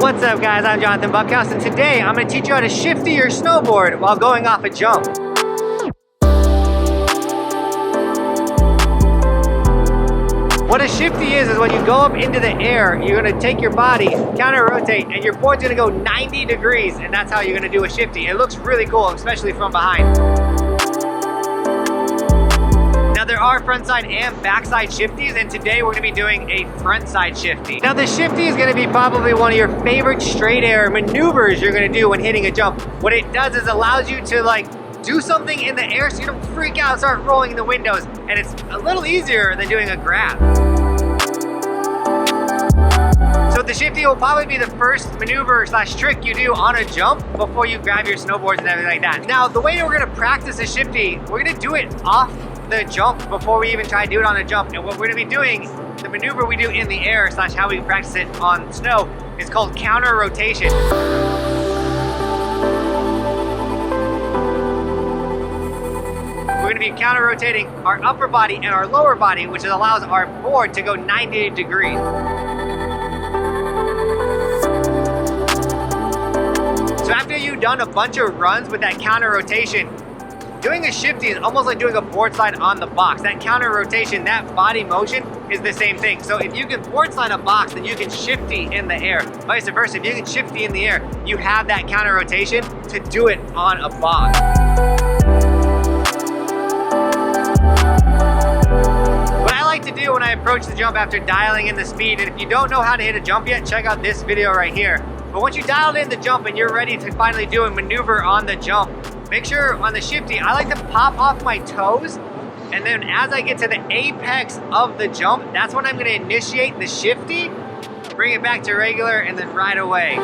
What's up guys, I'm Johnathan Buckhouse, and today I'm going to teach you how to shifty your snowboard while going off a jump. What a shifty is when you go up into the air, you're going to take your body, counter rotate, and your board's going to go 90 degrees, and that's how you're going to do a shifty. It looks really cool, especially from behind. Now there are frontside and backside shifties, and today we're going to be doing a frontside shifty. Now the shifty is going to be probably one of your favorite straight air maneuvers you're going to do when hitting a jump. What it does is allows you to do something in the air so you don't freak out and start rolling in the windows, and it's a little easier than doing a grab. So the shifty will probably be the first maneuver slash trick you do on a jump before you grab your snowboards and everything like that. Now the way we're going to practice a shifty, we're going to do it off the jump before we even try to do it on a jump. And what we're going to be doing, the maneuver we do in the air slash how we practice it on snow, is called counter rotation. We're going to be counter rotating our upper body and our lower body, which allows our board to go 90 degrees. So after you've done a bunch of runs with that counter rotation, doing a shifty is almost like doing a board slide on the box. That counter rotation, that body motion is the same thing. So if you can board slide a box, then you can shifty in the air. Vice versa, if you can shifty in the air, you have that counter rotation to do it on a box. What I like to do when I approach the jump after dialing in the speed, and if you don't know how to hit a jump yet, check out this video right here. But once you dialed in the jump and you're ready to finally do a maneuver on the jump, make sure on the shifty, I like to pop off my toes, and then as I get to the apex of the jump, that's when I'm going to initiate the shifty, bring it back to regular, and then ride away.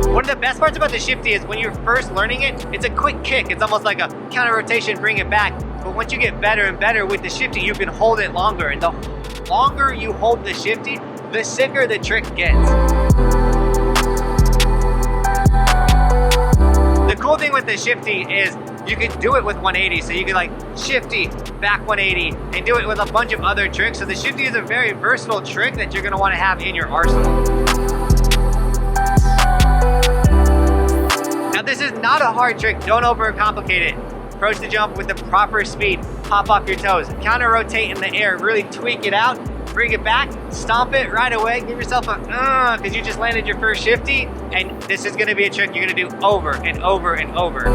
One of the best parts about the shifty is when you're first learning it, it's a quick kick. It's almost like a counter rotation, bring it back. But once you get better and better with the shifty, you can hold it longer. And the longer you hold the shifty, the sicker the trick gets. The cool thing with the shifty is you can do it with 180. So you can shifty, back 180, and do it with a bunch of other tricks. So the shifty is a very versatile trick that you're going to want to have in your arsenal. Now this is not a hard trick, don't overcomplicate it. Approach the jump with the proper speed, pop off your toes, counter rotate in the air, really tweak it out, bring it back, stomp it right away, give yourself a because you just landed your first shifty, and this is gonna be a trick you're gonna do over and over and over.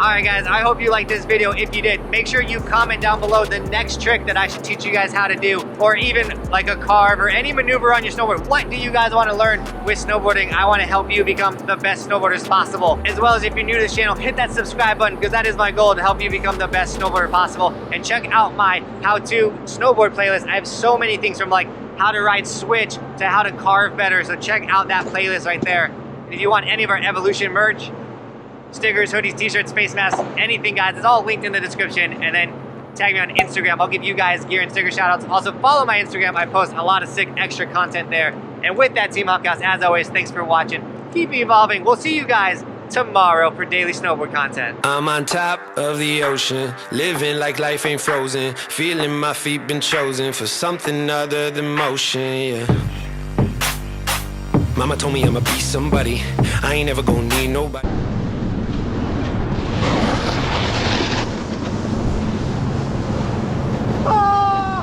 Alright guys, I hope you liked this video. If you did, make sure you comment down below the next trick that I should teach you guys how to do, or even like a carve or any maneuver on your snowboard. What do you guys want to learn with snowboarding? I want to help you become the best snowboarders possible. As well as if you're new to this channel, hit that subscribe button, because that is my goal, to help you become the best snowboarder possible. And check out my how-to snowboard playlist. I have so many things, from how to ride switch to how to carve better. So check out that playlist right there. And if you want any of our Evolution merch, stickers, hoodies, t-shirts, face masks, anything guys, it's all linked in the description. And then tag me on Instagram. I'll give you guys gear and sticker shoutouts. Also follow my Instagram. I post a lot of sick extra content there. And with that, Team Buckhouse, as always, thanks for watching. Keep evolving. We'll see you guys tomorrow for daily snowboard content. I'm on top of the ocean, living like life ain't frozen, feeling my feet been chosen for something other than motion, yeah. Mama told me I'ma be somebody, I ain't ever gonna need nobody.